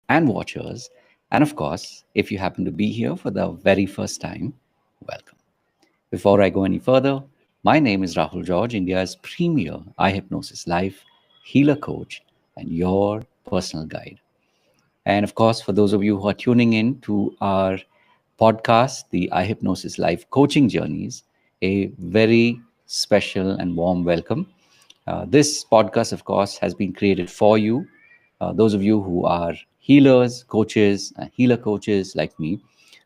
and watchers. And of course, if you happen to be here for the very first time, welcome. Before I go any further, my name is Rahul George, India's premier iHypnosis life healer coach and your personal guide. And of course, for those of you who are tuning in to our podcast, the iHypnosis Life Coaching Journeys, a very special and warm welcome. This podcast, of course, has been created for you, those of you who are healers, coaches, healer coaches like me,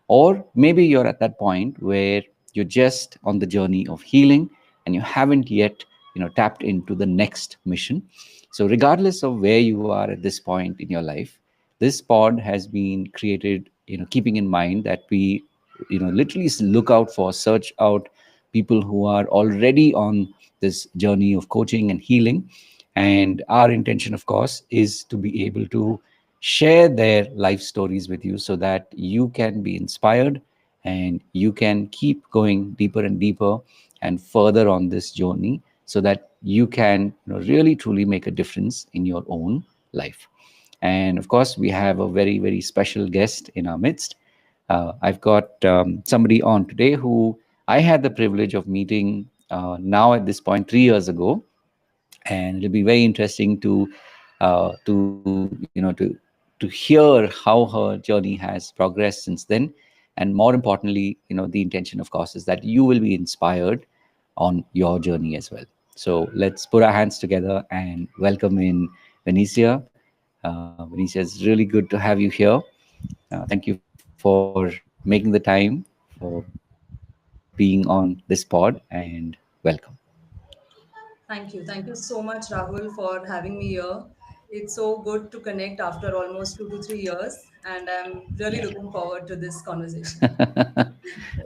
or maybe you're at that point where you're just on the journey of healing and you haven't yet, tapped into the next mission. So, regardless of where you are at this point in your life, this pod has been created, keeping in mind that we, literally look out for, search out people who are already on this journey of coaching and healing. And our intention, of course, is to be able to share their life stories with you so that you can be inspired and you can keep going deeper and deeper and further on this journey so that you can, really truly make a difference in your own life. And of course, we have a very, very special guest in our midst. I've got somebody on today who I had the privilege of meeting now at this point 3 years ago, and it'll be very interesting to hear how her journey has progressed since then. And more importantly, the intention, of course, is that you will be inspired on your journey as well. So let's put our hands together and welcome in Venecia. Venecia, it's really good to have you here. Thank you for making the time, for being on this pod, and welcome. Thank you. Thank you so much, Rahul, for having me here. It's so good to connect after almost 2 to 3 years, and I'm really looking forward to this conversation.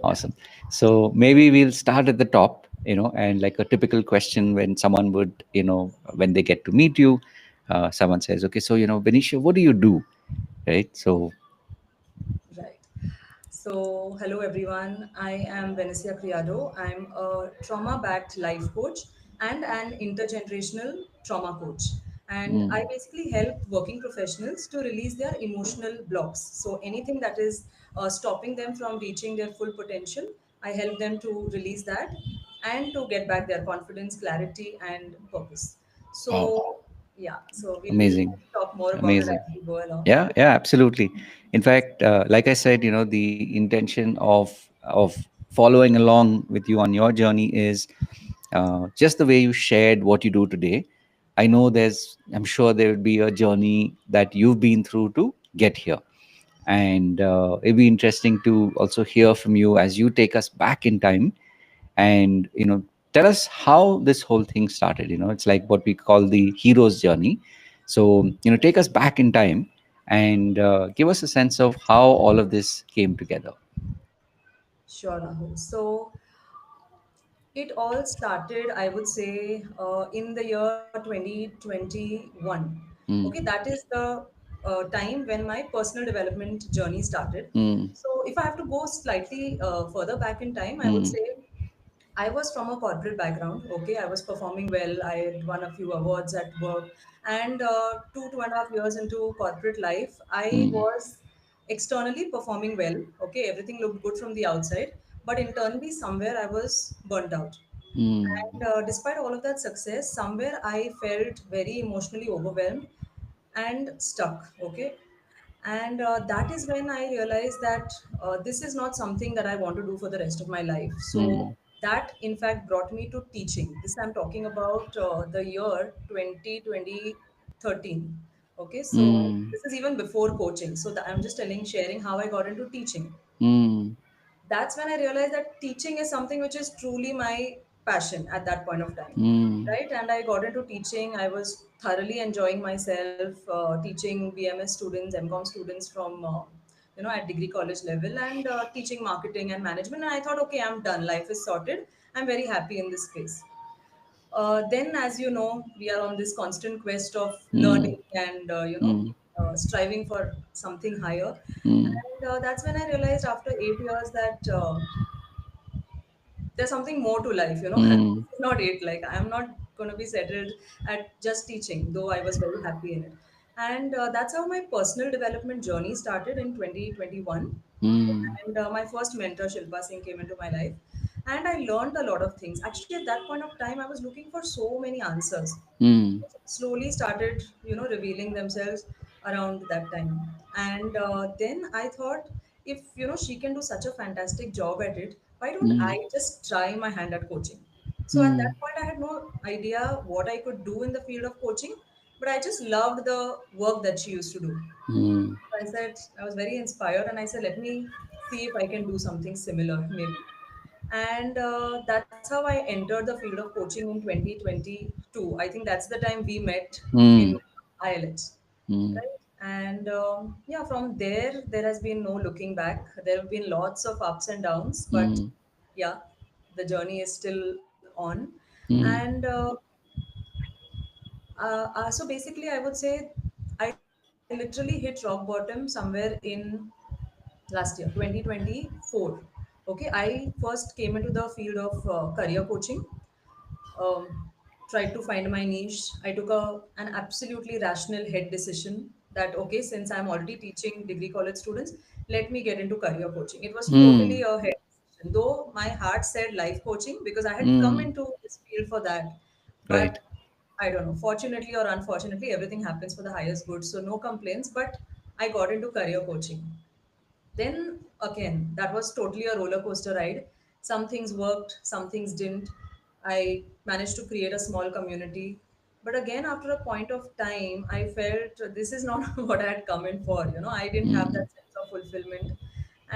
Awesome. So maybe we'll start at the top, and like a typical question when someone would, when they get to meet you, someone says, okay, so, Benicia, what do you do? Right. So, Right. So, hello everyone. I am Venecia Creado. I'm a trauma backed life coach and an intergenerational trauma coach. And I basically help working professionals to release their emotional blocks. So, anything that is stopping them from reaching their full potential, I help them to release that and to get back their confidence, clarity, and purpose. wow, So, yeah, so we'll amazing. talk more about it Amazing. as we go along. Yeah, yeah, absolutely. In fact, like I said, the intention of following along with you on your journey is just the way you shared what you do today. I'm sure there will be a journey that you've been through to get here, and it'll be interesting to also hear from you as you take us back in time and tell us how this whole thing started. It's like what we call the hero's journey. So take us back in time and give us a sense of how all of this came together. Sure, Rahul. So, it all started, I would say, in the year 2021. Okay, Mm, that is the time when my personal development journey started. mm, So, if I have to go slightly further back in time, I would mm, say I was from a corporate background. Okay, I was performing well. I had won a few awards at work, and 2.5 years into corporate life, I mm, was externally performing well. Okay, everything looked good from the outside, but internally, somewhere I was burnt out. mm, And despite all of that success, somewhere I felt very emotionally overwhelmed and stuck. Okay, and that is when I realized that this is not something that I want to do for the rest of my life. So mm, that in fact brought me to teaching. This I'm talking about the year 2013. Okay, so mm, this is even before coaching. So I'm just sharing how I got into teaching. mm, That's when I realized that teaching is something which is truly my passion at that point of time. mm, Right. And I got into teaching. I was thoroughly enjoying myself teaching BMS students, MCOM students from, at degree college level and teaching marketing and management. And I thought, okay, I'm done. Life is sorted. I'm very happy in this space. Then, as you know, we are on this constant quest of mm, learning and, mm, striving for something higher. mm, And that's when I realized after 8 years that there's something more to life, mm, It's not it. Like, I'm not going to be settled at just teaching, though I was very happy in it. And that's how my personal development journey started in 2021. Mm. And my first mentor, Shilpa Singh, came into my life. And I learned a lot of things. Actually, at that point of time, I was looking for so many answers. Mm. Slowly started, revealing themselves around that time. And then I thought, if, she can do such a fantastic job at it, why don't I Mm. just try my hand at coaching? So at Mm. that point, I had no idea what I could do in the field of coaching, but I just loved the work that she used to do. Mm. I said, I was very inspired, and I said, let me see if I can do something similar, maybe. And that's how I entered the field of coaching in 2022. I think that's the time we met in Mm. ILH, Mm. right? And yeah, from there has been no looking back. There have been lots of ups and downs, but Mm. yeah, the journey is still on. And Mm. so basically, I would say I literally hit rock bottom somewhere in last year, 2024. Okay, I first came into the field of career coaching, um, tried to find my niche. I took an absolutely rational head decision that, okay, since I'm already teaching degree college students, let me get into career coaching. It was totally Mm. a head decision, though my heart said life coaching because I had come Mm. into this field for that. Right. But I don't know, fortunately or unfortunately, everything happens for the highest good. So no complaints, but I got into career coaching. Then again, that was totally a roller coaster ride. Some things worked, some things didn't. I managed to create a small community. But again, after a point of time, I felt this is not what I had come in for. I didn't have Mm. that sense of fulfillment.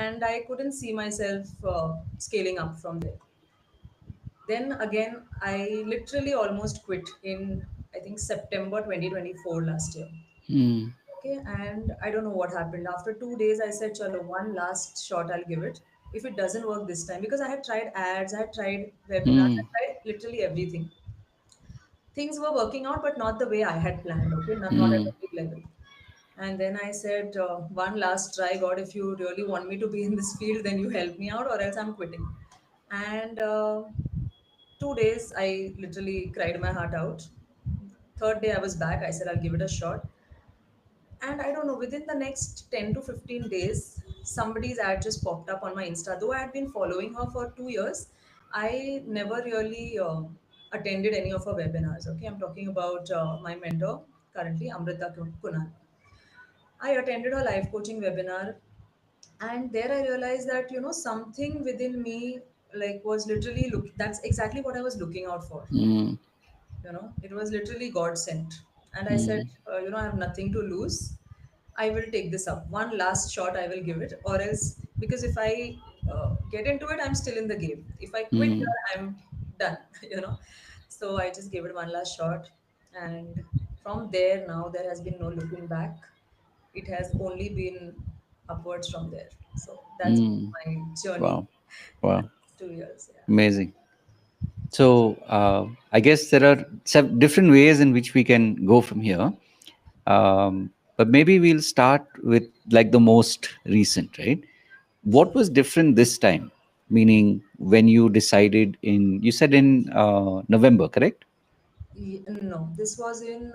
And I couldn't see myself scaling up from there. Then again, I literally almost quit in, I think, September 2024 last year. Mm. Okay, and I don't know what happened. After 2 days, I said, Chalo, one last shot, I'll give it. If it doesn't work this time, because I had tried ads, I had tried webinars, I Mm. tried literally everything. Things were working out, but not the way I had planned, okay, not at Mm. a big level. And then I said, one last try, God, if you really want me to be in this field, then you help me out, or else I'm quitting. And 2 days, I literally cried my heart out. Third day, I was back. I said, I'll give it a shot. And I don't know, within the next 10 to 15 days, somebody's ad just popped up on my Insta. Though I had been following her for 2 years, I never really attended any of her webinars. Okay, I'm talking about my mentor currently, Amrita Kunal. I attended her life coaching webinar, and there I realized that something within me like was literally look. That's exactly what I was looking out for. Mm. It was literally God sent. And I said, Mm. I have nothing to lose. I will take this up. One last shot I will give it, or else, because if I get into it, I'm still in the game. If I quit Mm. here, I'm done. So I just gave it one last shot. And from there, now there has been no looking back. It has only been upwards from there. So that's Mm. my journey Wow. in the Wow. last 2 years. Yeah. Amazing. So I guess there are different ways in which we can go from here. But maybe we'll start with like the most recent, right? What Sure. was different this time? Meaning when you decided in, you said in November, correct? No, this was in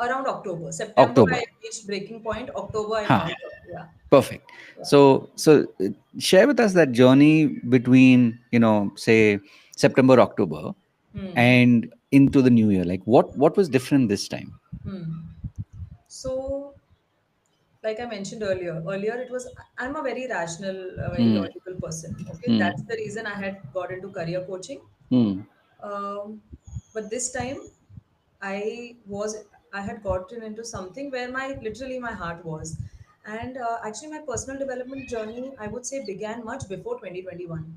around October. September October. I reached breaking point. October I Huh. found her. Yeah, Perfect. yeah. So share with us that journey between, say September, October, Hmm. and into the new year. Like what was different this time? Hmm. So, like I mentioned earlier it was, I'm a very rational, very Mm. logical person. Okay, Mm. that's the reason I had got into career coaching. Mm. Um, but this time I was I had gotten into something where my literally my heart was, and actually my personal development journey I would say began much before 2021.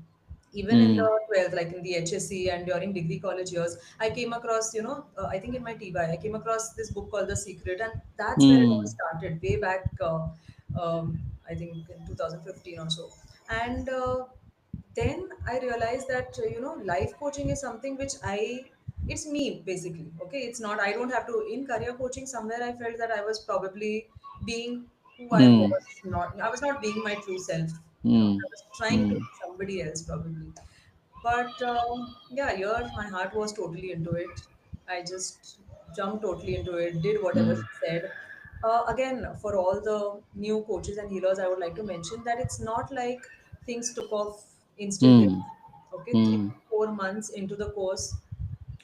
Even in the Mm. 12th, like in the HSC and during degree college years, I came across, I think in my TY, I came across this book called The Secret, and that's where it all Mm. started, way back, I think in 2015 or so. And then I realized that, life coaching is something which it's me basically. Okay, it's not, I don't have to, in career coaching, somewhere I felt that I was probably being who Mm. I was not being my true self. Mm. I was trying to Mm. be somebody else probably. But yeah, here my heart was totally into it. I just jumped totally into it, did whatever Mm. she said. Again, for all the new coaches and healers, I would like to mention that it's not like things took off instantaneously. Mm. Okay, three, Mm. 4 months into the course,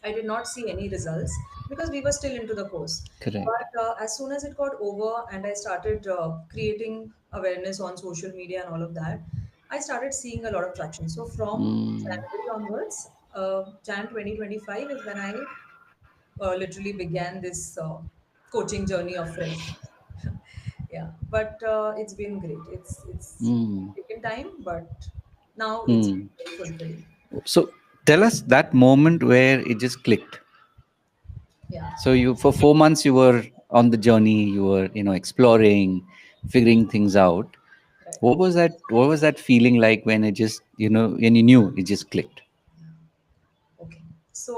I did not see any results because we were still into the course. Correct. But as soon as it got over and I started creating awareness on social media and all of that, I started seeing a lot of traction. So from Mm. January onwards, Jan 2025 is when I literally began this coaching journey of fresh. Yeah, but it's been great. It's Mm. taken time, but now it's Mm. very fulfilling. So tell us that moment where it just clicked. Yeah, So you, for 4 months, you were on the journey. You were, exploring, figuring things out. right. What was that? What was that feeling like when it just, when you knew it just clicked? Okay. So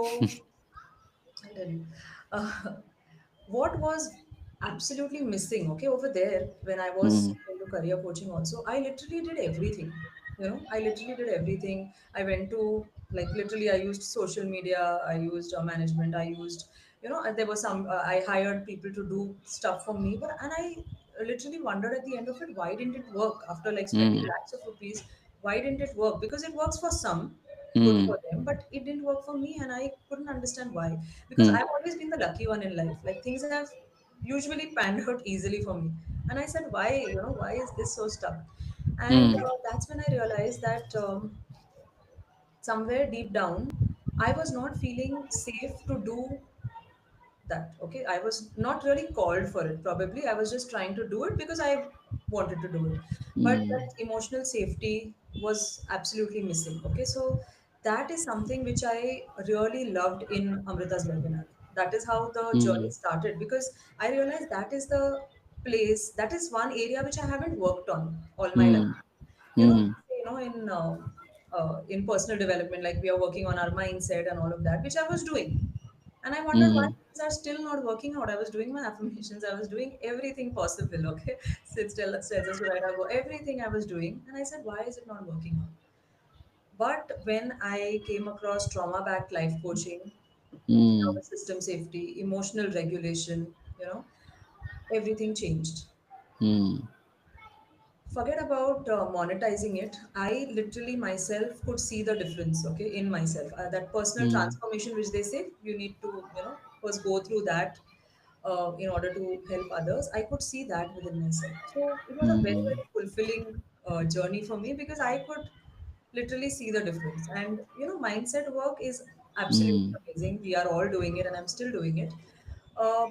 I'll tell you. Uh, what was absolutely missing, okay, over there when I was Mm. into career coaching also, I literally did everything. I literally did everything. I went to, like, literally, I used social media, I used management, I used, there was some, I hired people to do stuff for me, but, and I literally wondered at the end of it, why didn't it work after like spending Mm. lakhs of rupees? Why didn't it work? Because it works for some, good Mm. for them, but it didn't work for me, and I couldn't understand why. Because Mm. I've always been the lucky one in life. Like, things have usually panned out easily for me, and I said, why? Why is this so stuck? And Mm. that's when I realized that somewhere deep down, I was not feeling safe to do that. Okay, I was not really called for it. Probably I was just trying to do it because I wanted to do it, but Mm. that emotional safety was absolutely missing. Okay, so that is something which I really loved in Amrita's webinar. That is how the journey Mm. started, because I realized that is the place, that is one area which I haven't worked on all my life. Mm. you know Mm. in personal development, like we are working on our mindset and all of that, which I was doing, and I wondered why Mm. things are still not working out. I was doing my affirmations, I was doing everything possible, okay? Sit still, stairs to right, I go, everything I was doing. And I said, why is it not working out? But when I came across trauma backed life coaching, Mm. nervous system safety, emotional regulation, you know, everything changed. Mm. Forget about monetizing it. I literally myself could see the difference, okay, in myself. That personal Mm. transformation which they say you need to, first go through that in order to help others, I could see that within myself. So it was a very, Mm. very fulfilling journey for me, because I could literally see the difference. And mindset work is absolutely Mm. amazing. We are all doing it, and I'm still doing it.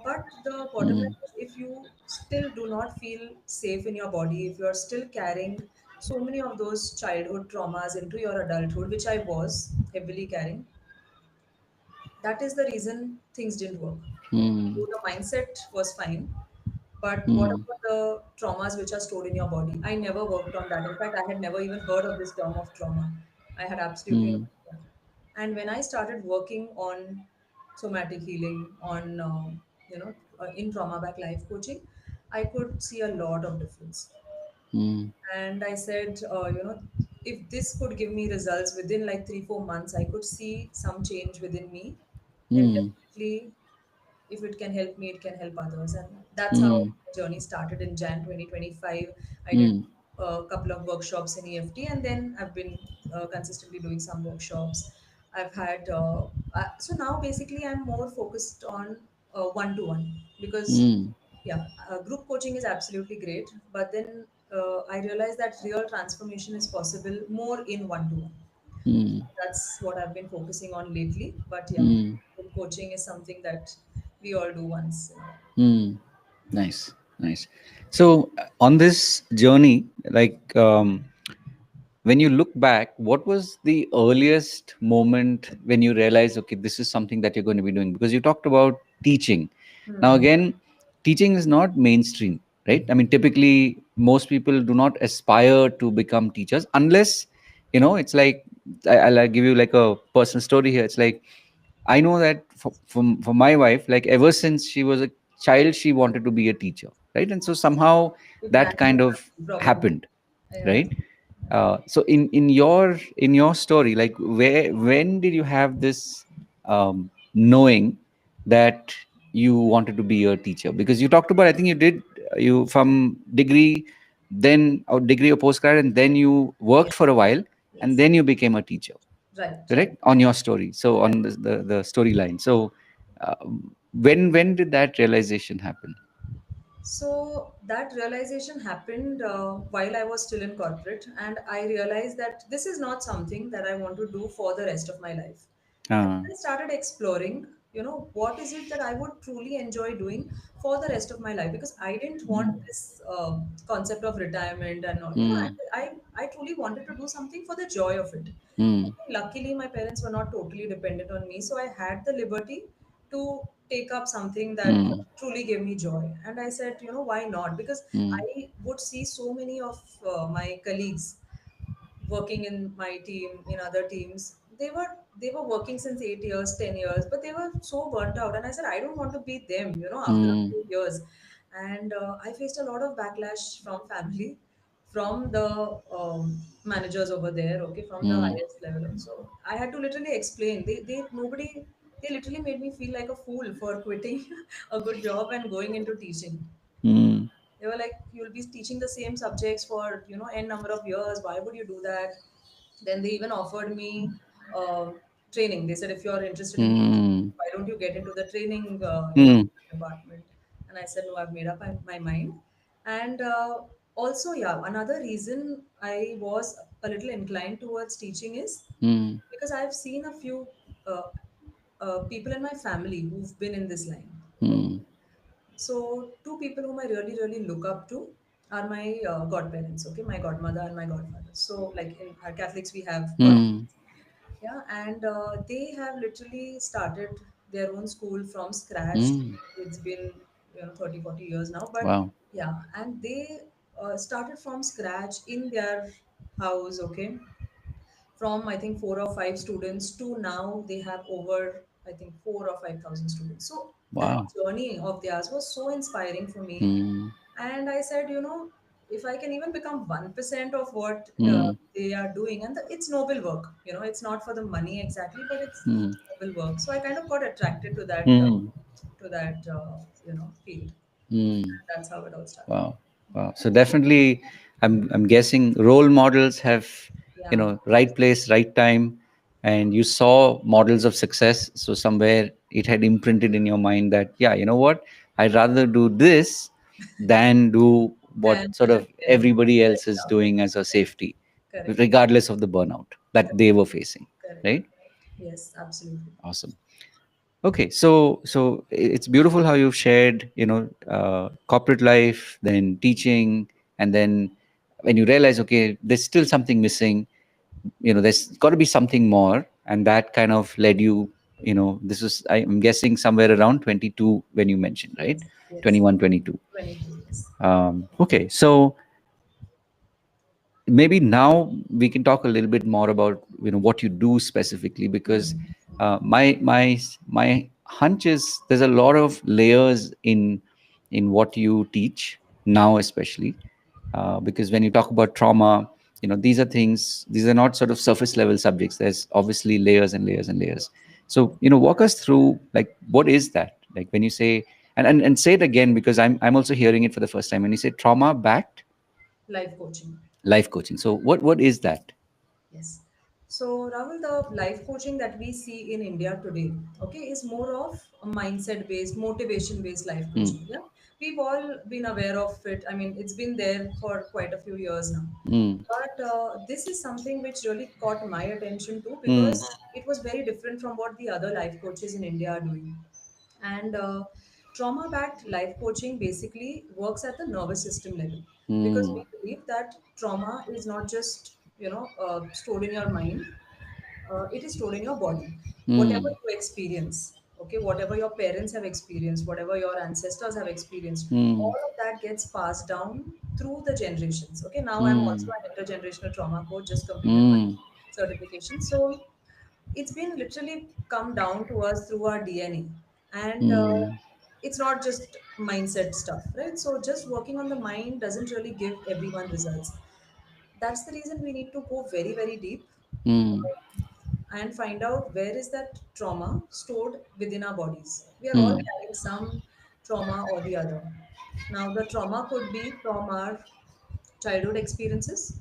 But the bottom Mm. line is, if you still do not feel safe in your body, if you are still carrying so many of those childhood traumas into your adulthood, which I was heavily carrying, that is the reason things didn't work. Mm. So the mindset was fine, but what Mm. about the traumas which are stored in your body? I never worked on that. In fact, I had never even heard of this term of trauma. I had absolutely no Mm. idea. And when I started working on somatic healing, on in trauma back life coaching, I could see a lot of difference. Mm. And I said, if this could give me results within like 3 4 months, I could see some change within me, then Mm. definitely, if it can help me, it can help others. And that's how Mm. the journey started in Jan 2025. I did Mm. a couple of workshops in EFT, and then I've been consistently doing some workshops. I've had, so now basically I'm more focused on one to one, because, Mm. yeah, group coaching is absolutely great, but then I realized that real transformation is possible more in one to one. Mm. That's what I've been focusing on lately. But yeah, Mm. group coaching is something that we all do once in a while. Mm. Nice, nice. So on this journey, like, when you look back, what was the earliest moment when you realized, okay, this is something that you're going to be doing? Because you talked about teaching. Now, Hmm. again, teaching is not mainstream, right? I mean, typically, most people do not aspire to become teachers unless, it's like, I'll give you like a personal story here. It's like, I know that for my wife, like ever since she was a child, she wanted to be a teacher, right? And so somehow You can that kind of probably. happened, Yeah. right? So in your story, like when did you have this knowing that you wanted to be a teacher? Because you talked about, I think you did, you from degree, then or degree or postgrad, and then you Yes, worked for a while, and yes. then you became a teacher, Right, right, correct? On your story, so right. on the storyline. So uh, when did that realization happen? So that realization happened while I was still in corporate, and I realized that this is not something that I want to do for the rest of my life. And uh, I started exploring, what is it that I would truly enjoy doing for the rest of my life, because I didn't want this concept of retirement and all. mm, I truly wanted to do something for the joy of it. mm, Luckily, my parents were not totally dependent on me, so I had the liberty to take up something that mm, truly gave me joy. And I said, why not? Because mm, I would see so many of my colleagues working in my team, in other teams. They were working since 8 years, 10 years, but they were so burnt out. And I said, I don't want to be them, after a mm, few years. And I faced a lot of backlash from family, from the managers over there, okay, from the mm, highest level. So I had to literally explain. They literally made me feel like a fool for quitting a good job and going into teaching. mm, They were like, you'll be teaching the same subjects for n number of years. Why would you do that? Then they even offered me uh, training. They said, if you're interested in teaching, mm, why don't you get into the training mm, department? And I said, no, I've made up my mind. And also, yeah, another reason I was a little inclined towards teaching is mm, because I've seen a few uh, people in my family who've been in this line. Okay. mm, So, two people whom I really, really look up to are my godparents, okay, my godmother and my godfather. So, like in our Catholics, we have mm, godparents. Yeah, and they have literally started their own school from scratch. mm. It's been 30, 40 years now, but Wow. yeah, and they started from scratch in their house, okay, from I think 4 or 5 students to now they have over I think 4 or 5 thousand students. So that Wow. journey of theirs was so inspiring for me, Mm, and I said, if I can even become 1% of what mm, they are doing, and it's noble work. It's not for the money exactly, but it's mm, noble work. So I kind of got attracted mm, to that field. mm. That's how it all started. Wow. Wow. So definitely, I'm guessing role models have, Yeah, right place, right time, and you saw models of success. So somewhere it had imprinted in your mind that, yeah, you know what, I'd rather do this than do what and sort of yeah, everybody right else is now. doing as a safety, Correct, regardless of the burnout that correct, they were facing. correct, Right. correct. Yes, absolutely. Awesome. Okay, so it's beautiful how you've shared, corporate life, then teaching, and then when you realize, okay, there's still something missing, there's got to be something more, and that kind of led you, this is, I'm guessing, somewhere around 22 when you mentioned, right? Yes, yes. 21, 22. 22, yes. Okay, so maybe now we can talk a little bit more about what you do specifically, because Hmm. my hunch is there's a lot of layers in what you teach now, especially because when you talk about trauma, these are things, these are not sort of surface level subjects. There's obviously layers and layers and layers. So walk us through, like, what is that, like, when you say, and say it again, because I'm also hearing it for the first time, when you say trauma backed Life coaching. life coaching. So what is that? Yes. So, Rahul, the life coaching that we see in India today, okay, is more of a mindset based, motivation based life Mm, coaching. Yeah. We've all been aware of it. I mean, it's been there for quite a few years now. mm, But this is something which really caught my attention too, mm, because it was very different from what the other life coaches in India are doing. And trauma backed life coaching basically works at the nervous system level, because mm, we believe that trauma is not just stored in your mind, it is stored in your body. Whatever mm, you experience, okay, whatever your parents have experienced, whatever your ancestors have experienced, mm, all of that gets passed down through the generations. Okay, now I'm also mm, an intergenerational trauma coach, just completed my mm, certification. So it's been literally come down to us through our DNA. And mm, it's not just mindset stuff, right? So just working on the mind doesn't really give everyone results. That's the reason we need to go very, very deep. mm, and find out where is that trauma stored within our bodies. We are all mm, carrying some trauma or the other. Now, the trauma could be from our childhood experiences.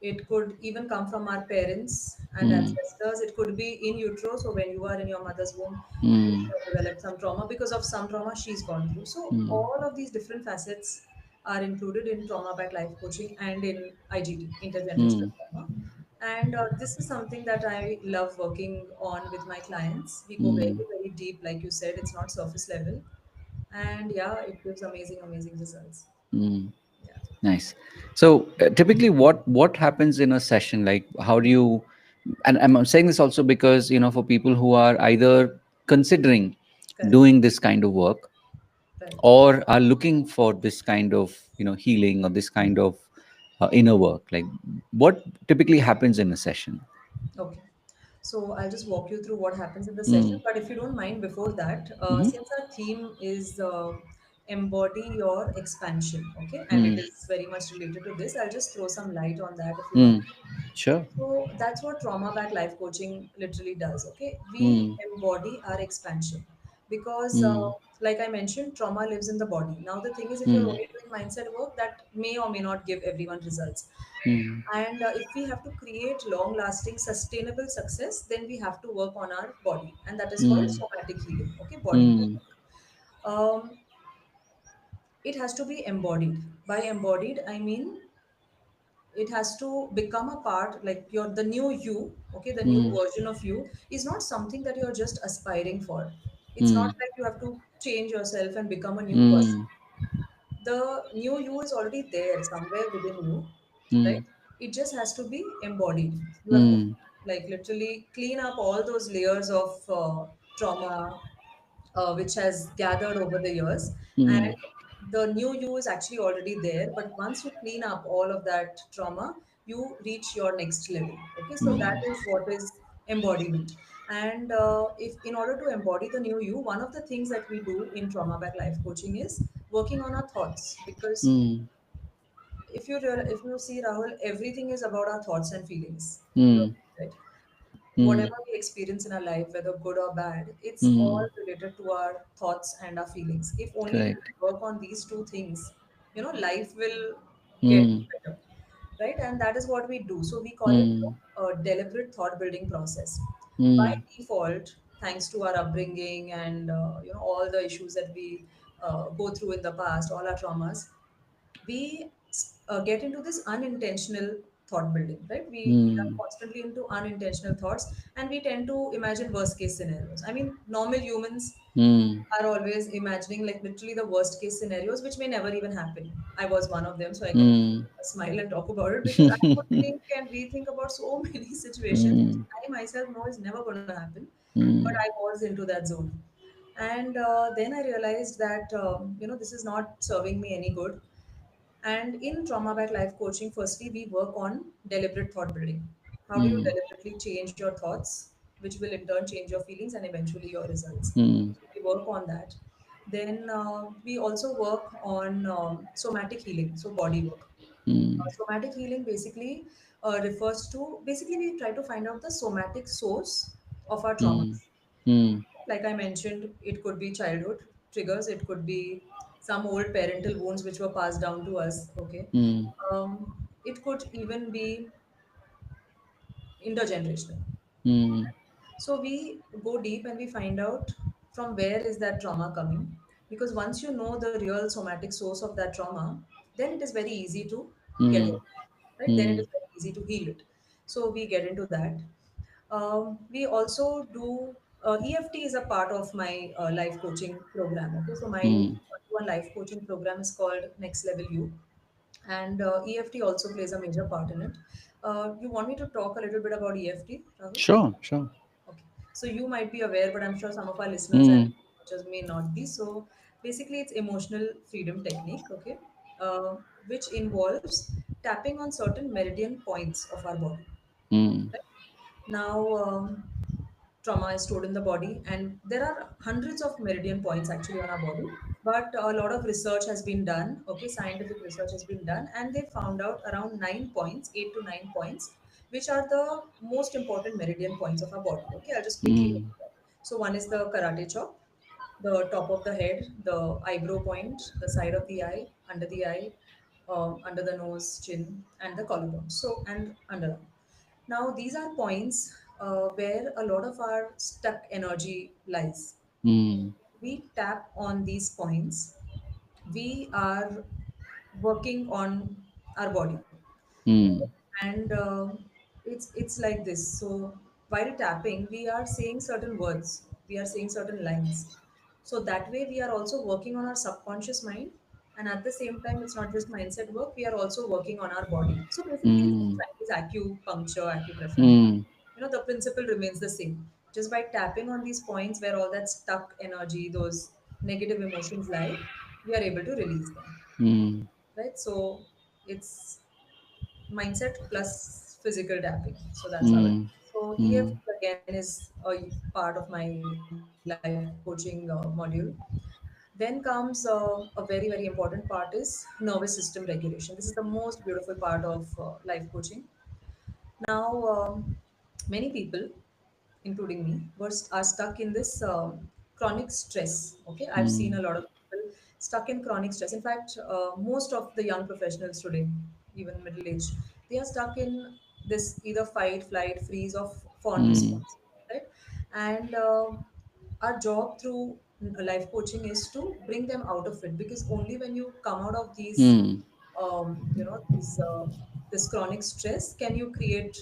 It could even come from our parents and mm, ancestors. It could be in utero. So when you are in your mother's womb, you mm, have developed some trauma because of some trauma she's gone through. So all of these different facets are included in trauma back life coaching and in IGT, intergenerational mm, trauma. And this is something that I love working on with my clients. We go very, mm, very deep, like you said, it's not surface level. And yeah, it gives amazing, amazing results. mm. Yeah, Nice. So typically, what happens in a session? Like, how do you? And I'm saying this also because for people who are either considering correct. doing this kind of work Right. or are looking for this kind of healing or this kind of inner work. Like, what typically happens in a session? Okay. So I'll just walk you through what happens in the session. Mm, But if you don't mind, before that, mm, since our theme is embody your expansion, okay, and it mm, is very much related to this, I'll just throw some light on that if you don't mm. mind. Sure. So that's what trauma back life coaching literally does. Okay, we Mm, embody our expansion because, mm, like I mentioned, trauma lives in the body. Now the thing is, if you're mm, only doing mindset work, that may or may not give everyone results. mm, And if we have to create long lasting, sustainable success, then we have to work on our body, and that is called mm, somatic healing. Okay, body work. mm, It has to be embodied. By embodied, I mean it has to become a part, like your the new you, okay, the new mm, version of you is not something that you're just aspiring for. It's not mm, like you have to change yourself and become a new person. mm, The new you is already there somewhere within you, mm, right? It just has to be embodied. You have to mm, like literally clean up all those layers of trauma which has gathered over the years. mm, And the new you is actually already there. But once you clean up all of that trauma, you reach your next level. Okay, so that mm, is what is embodiment. And if in order to embody the new you, one of the things that we do in trauma back life coaching is working on our thoughts. Because mm, if you see, Rahul, everything is about our thoughts and feelings. You mm, agree, right? mm, Whatever we experience in our life, whether good or bad, it's all mm. related to our thoughts and our feelings. If only we Correct. can work on these two things, life will get Mm, better, right? And that is what we do. So we call it mm, a deliberate thought building process. By mm, default, thanks to our upbringing and all the issues that we go through in the past, all our traumas, we get into this unintentional thought building, right? We are mm, constantly into unintentional thoughts, and we tend to imagine worst case scenarios. I mean, normal humans mm, are always imagining like literally the worst case scenarios, which may never even happen. I was one of them, so I can mm, smile and talk about it because I would think and rethink about so many situations which mm, I myself know is never going to happen, but mm, I was into that zone. And then I realized that this is not serving me any good. And in trauma back life coaching, firstly, we work on deliberate thought building. How do you mm, deliberately change your thoughts, which will in turn change your feelings and eventually your results? mm, So we work on that. Then we also work on somatic healing, so body work. mm, Somatic healing basically refers to, basically, we try to find out the somatic source of our mm, traumas. mm, Like I mentioned, it could be childhood triggers, it could be some old parental wounds which were passed down to us. Okay, mm, it could even be intergenerational. mm, So we go deep and we find out from where is that trauma coming. Because once you know the real somatic source of that trauma, then it is very easy to get mm, over it, right? Then it mm, is very easy to heal it. So we get into that. We also do EFT is a part of my life coaching program. Okay, so my mm. one life coaching program is called Next Level You, and EFT also plays a major part in it. You want me to talk a little bit about EFT, Rahul? Sure, sure. Okay. So you might be aware, but I'm sure some of our listeners and Mm, watchers may not be. So basically, it's emotional freedom technique, okay, which involves tapping on certain meridian points of our body. mm, Right? Now, trauma is stored in the body, and there are hundreds of meridian points actually on our body. But a lot of research has been done. Okay, scientific research has been done, and they found out around 9 points, 8 to 9 points, which are the most important meridian points of our body. Okay, I'll just quickly mm, mention that. So one is the karate chop, the top of the head, the eyebrow point, the side of the eye, under the nose, chin, and the collarbone. So, and underarm. Now, these are points where a lot of our stuck energy lies. mm, We tap on these points, we are working on our body, mm, and it's like this. So while tapping, we are saying certain words, we are saying certain lines, so that way we are also working on our subconscious mind, and at the same time it's not just mindset work, we are also working on our body. So basically it's mm, Chinese acupuncture, acupressure, mm, the principle remains the same. Just by tapping on these points where all that stuck energy, those negative emotions lie, we are able to release them, mm, right? So it's mindset plus physical tapping. So that's how it mm, is. So mm, EFT again is a part of my life coaching module. Then comes a very, very important part is nervous system regulation. This is the most beautiful part of life coaching. Now, many people, including me, are stuck in this chronic stress. Okay, I've seen a mm, lot of people stuck in chronic stress. In fact, most of the young professionals today, even middle age, they are stuck in this either fight, flight, freeze, or fawn mm, response, right? And our job through life coaching is to bring them out of it, because only when you come out of these, mm, these this chronic stress, can you create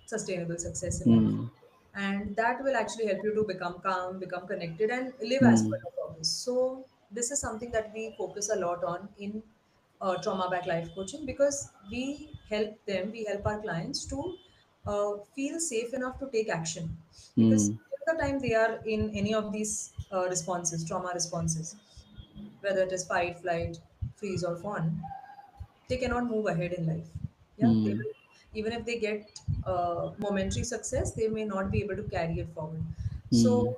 sustainable success in life. mm, And that will actually help you to become calm, become connected, and live as per mm, your purpose. So, this is something that we focus a lot on in trauma back life coaching, because we help our clients to feel safe enough to take action. Because mm, till the time they are in any of these responses, trauma responses, whether it is fight, flight, freeze, or fawn, they cannot move ahead in life. Yeah, they mm, will, even if they get momentary success, they may not be able to carry it forward. mm, So,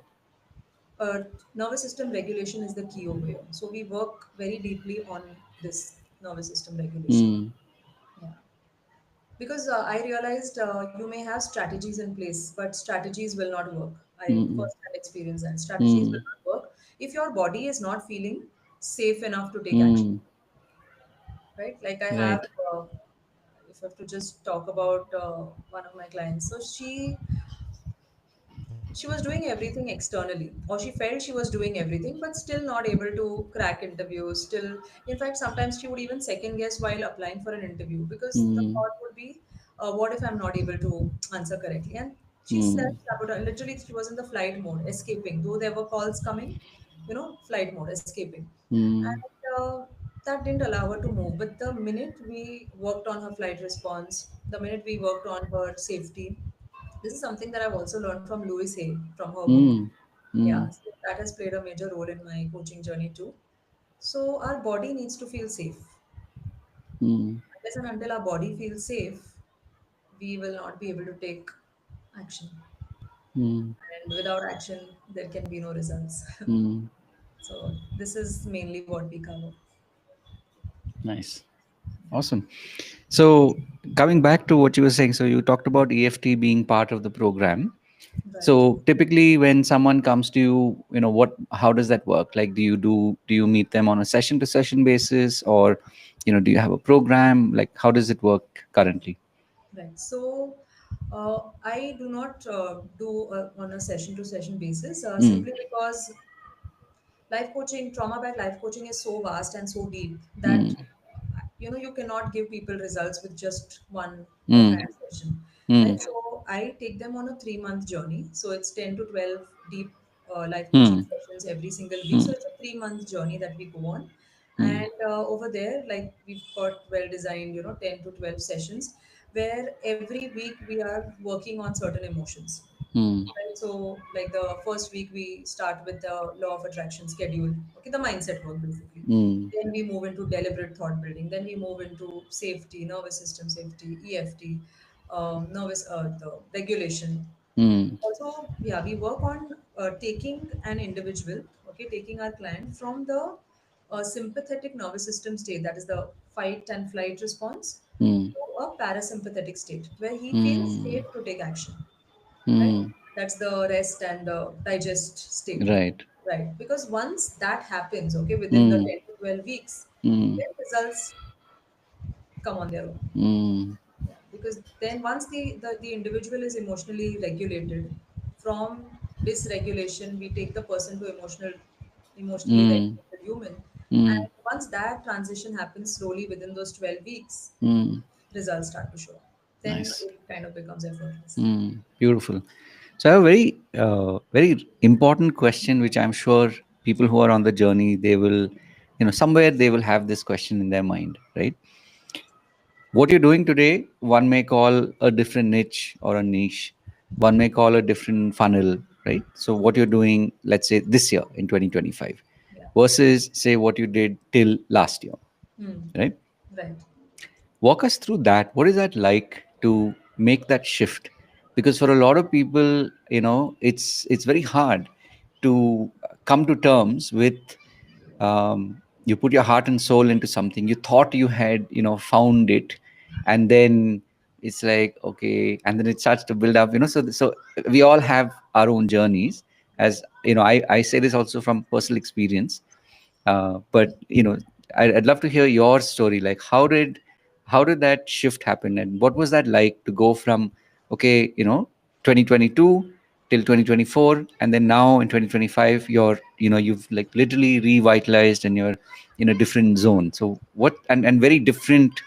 nervous system regulation is the key over here. So, we work very deeply on this nervous system regulation. mm, Yeah, because I realized you may have strategies in place, but strategies will not work. I mm, first hand experienced that strategies will mm, not work if your body is not feeling safe enough to take action, mm. right? Like I have, Right. uh, if I have to just talk about one of my clients. So she was doing everything externally, or she felt she was doing everything, but still not able to crack interviews. Still, in fact, sometimes she would even second guess while applying for an interview, because the Mm, thought would be, what if I'm not able to answer correctly? And she mm, self sabotage. Literally, she was in the flight mode, escaping. Though there were calls coming, flight mode, escaping. mm, And that didn't allow her to move. But the minute we worked on her flight response, the minute we worked on her safety, this is something that I've also learned from Louise Hay, from her book. mm, Yeah, mm, so that has played a major role in my coaching journey too. So our body needs to feel safe. mm, Unless and until our body feels safe, we will not be able to take action. mm, And without action, there can be no results. mm. So this is mainly what we cover. Nice. Awesome. So, coming back to what you were saying, so you talked about EFT being part of the program. Right. So, typically, when someone comes to you, how does that work? Like, do you meet them on a session to session basis, or, do you have a program? Like, how does it work currently? Right. So I do not do on a session to session basis, Mm, simply because life coaching, trauma back life coaching is so vast and so deep that mm, you cannot give people results with just one mm, offhand session, mm, right? So I take them on a 3 month journey. So it's 10 to 12 deep life coaching mm, sessions every single week. So mm, it's a 3 month journey that we go on. mm, And over there, like we've got well designed, 10 to 12 sessions where every week we are working on certain emotions. mm, Right. So, like the first week, we start with the law of attraction schedule. Okay, the mindset work basically. mm, Then we move into deliberate thought building. Then we move into safety, nervous system safety, EFT, the regulation. mm, Also, yeah, we work on taking an individual, okay, taking our client from the sympathetic nervous system state, that is the fight and flight response, mm, a parasympathetic state where he feels Mm. safe to take action, right? Mm. That's the rest and digest state, Right. right? Because once that happens, okay, within the Mm. 10 to 12 weeks, Mm. then results come on their own. Mm. Yeah, because then once the individual is emotionally regulated, from dysregulation we take the person to emotionally Mm. regulated human, Mm. and once that transition happens slowly within those 12 weeks, Mm. results start to show up. Then Nice. it kind of becomes effortless. Mm. Beautiful. So I have a very important question, which I'm sure people who are on the journey, they will, somewhere they will have this question in their mind, right? What you're doing today, one may call a different niche or a niche, one may call a different funnel, right? So what you're doing, let's say this year in 2025, Yeah. versus say what you did till last year, Hmm. right? Right. Walk us through that. What is that like to make that shift? Because for a lot of people, it's very hard to come to terms with, you put your heart and soul into something, you thought you had found it, and then it's like, okay, and then it starts to build up, so we all have our own journeys. As you know, I say this also from personal experience. But I'd love to hear your story. Like, how did that shift happen, and what was that like to go from, okay, 2022 till 2024, and then now in 2025, you've like literally revitalized and you're in a different zone. So what, and very different,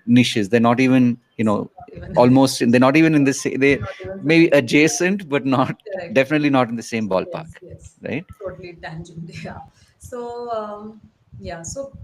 niches. They're not even, Not even almost, they're not even in the same, they not even maybe something. adjacent, but not, Correct. definitely not in the same ballpark, Yes, yes. right? Totally tangent. Yeah. So, yeah, so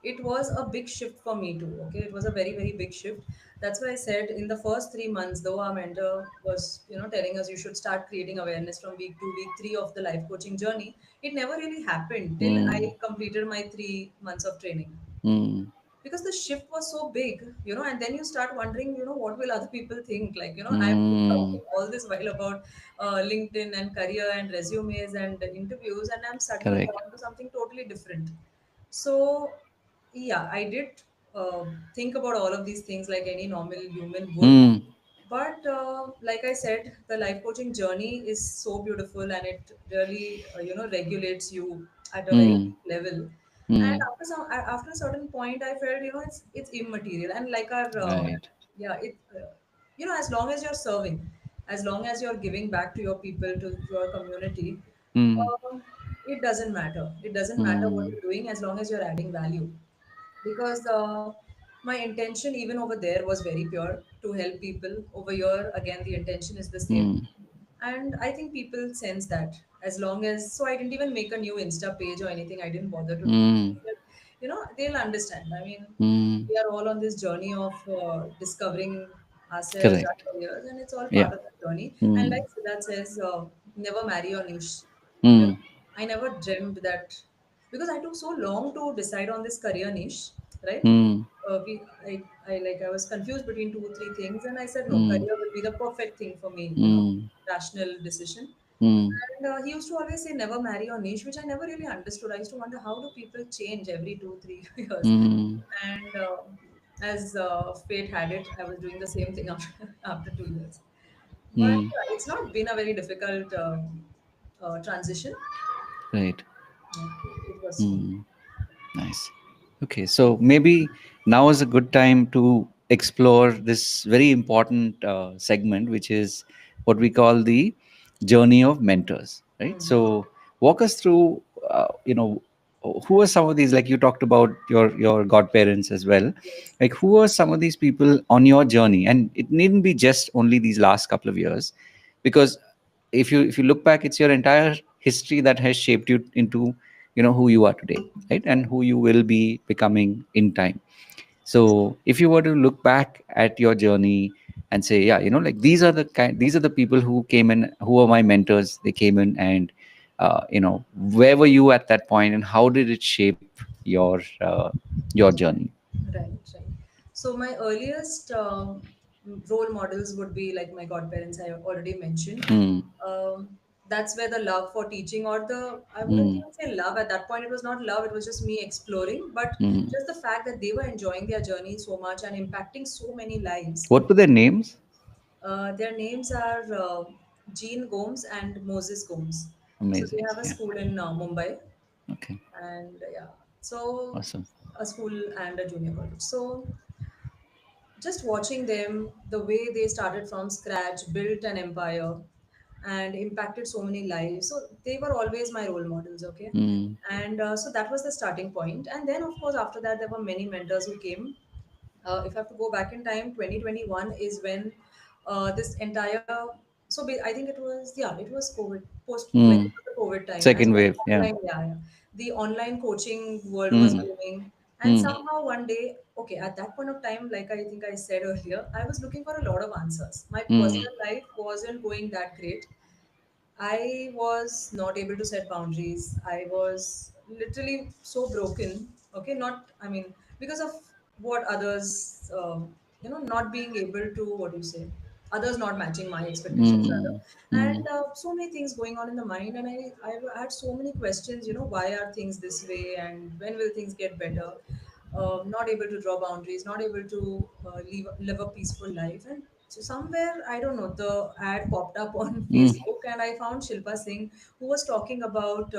it was a big shift for me too. Okay. It was a very, very big shift. That's why I said in the first 3 months, though our mentor was, telling us you should start creating awareness from week 2, week 3 of the life coaching journey, it never really happened till Mm, I completed my 3 months of training, mm, because the shift was so big, and then you start wondering, what will other people think? Like, I've been mm, talking all this while about LinkedIn and career and resumes and interviews, and I'm suddenly correct. drawn to something totally different. So, yeah, I did think about all of these things like any normal human would. Mm, But like I said, the life coaching journey is so beautiful, and it really, regulates you at a very mm, deep level. And mm, after a certain point, I felt, it's immaterial, and like our right. yeah, as long as you're serving, as long as you're giving back to your people, to your community, Mm, um, it doesn't matter. It doesn't matter what mm, you're doing as long as you're adding value, because my intention even over there was very pure, to help people. Over here again, the intention is the same, mm, and I think people sense that. As long as, so I didn't even make a new Insta page or anything. I didn't bother to do mm, that. They'll understand. I mean, mm, we are all on this journey of discovering ourselves, our correct. careers, and it's all Yeah. part of the journey. And Mm, like Siddharth says, never marry your niche. mm, I never dreamed that, because I took so long to decide on this career niche, right? mm, I was confused between 2 3 things, and I said no, mm, career will be the perfect thing for me, mm, rational decision. mm, And he used to always say never marry your niche, which I never really understood. I used to wonder, how do people change every 2 3 years? mm, And as fate had it, I was doing the same thing after 2 years. But mm, it's not been a very difficult transition. right. Yeah, it was smooth. Mm. Nice. Okay, so maybe now is a good time to explore this very important segment, which is what we call the journey of mentors, right? Mm. So, walk us through, who are some of these? Like you talked about your godparents as well. Yes. Like, who are some of these people on your journey? And it needn't be just only these last couple of years, because if you look back, it's your entire history that has shaped you into who you are today, right? And who you will be becoming in time. So if you were to look back at your journey and say, yeah, like these are the people who came in, who are my mentors. They came in, and where were you at that point, and how did it shape your journey? Right, right. So my earliest role models would be like my godparents. I already mentioned. Hmm. Um, that's where the love for teaching, or the, I wouldn't Mm. even say love at that point, it was not love, it was just me exploring, but Mm. just the fact that they were enjoying their journey so much and impacting so many lives. What were their names? Their names are Jean Gomes and Moses Gomes. So they Amazing. have a Yeah. school in Mumbai, Okay. and yeah, so Awesome. a school and a junior college. So just watching them, the way they started from scratch, built an empire, and impacted so many lives. So they were always my role models, okay? Mm. And so that was the starting point. And then, of course, after that, there were many mentors who came. If I have to go back in time, 2021 is when this entire, so I think it was, yeah, it was COVID, post, like it Mm. was the COVID time. And Second so wave. Yeah. online, yeah, yeah. The online coaching world was Mm. booming. And Mm. somehow one day, okay, at that point of time, like I think I said earlier, I was looking for a lot of answers. My Mm. personal life wasn't going that great. I was not able to set boundaries. I was literally so broken. Okay, not, I mean, because of what others, not being able to, what do you say, others not matching my expectations rather. Mm. Mm. And so many things going on in the mind. And I had so many questions, why are things this way and when will things get better? Not able to draw boundaries, not able to live a peaceful life. And so somewhere, I don't know, the ad popped up on Mm. Facebook, and I found Shilpa Singh, who was talking about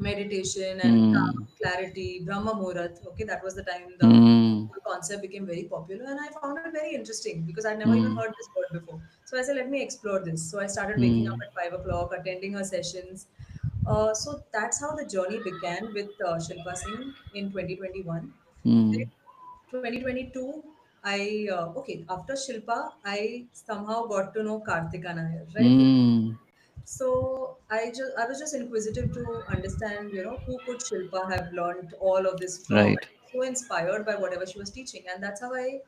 meditation and calm, Mm. clarity, Brahma Muhurat. Okay, that was the time the Mm. whole concept became very popular, and I found it very interesting because I'd never even Mm. heard this word before. So I said, let me explore this. So I started waking up Mm. at 5 o'clock, attending her sessions. So that's how the journey began with Shilpa Singh in 2021. Then Mm. 2022, okay, after Shilpa, I somehow got to know Kartika Nair, right? Mm. So I was just inquisitive to understand, who could Shilpa have learned all of this from? Right. So inspired by whatever she was teaching, and that's how I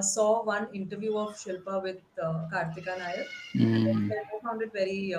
saw one interview of Shilpa with Kartika Nair, and Mm. I found it very.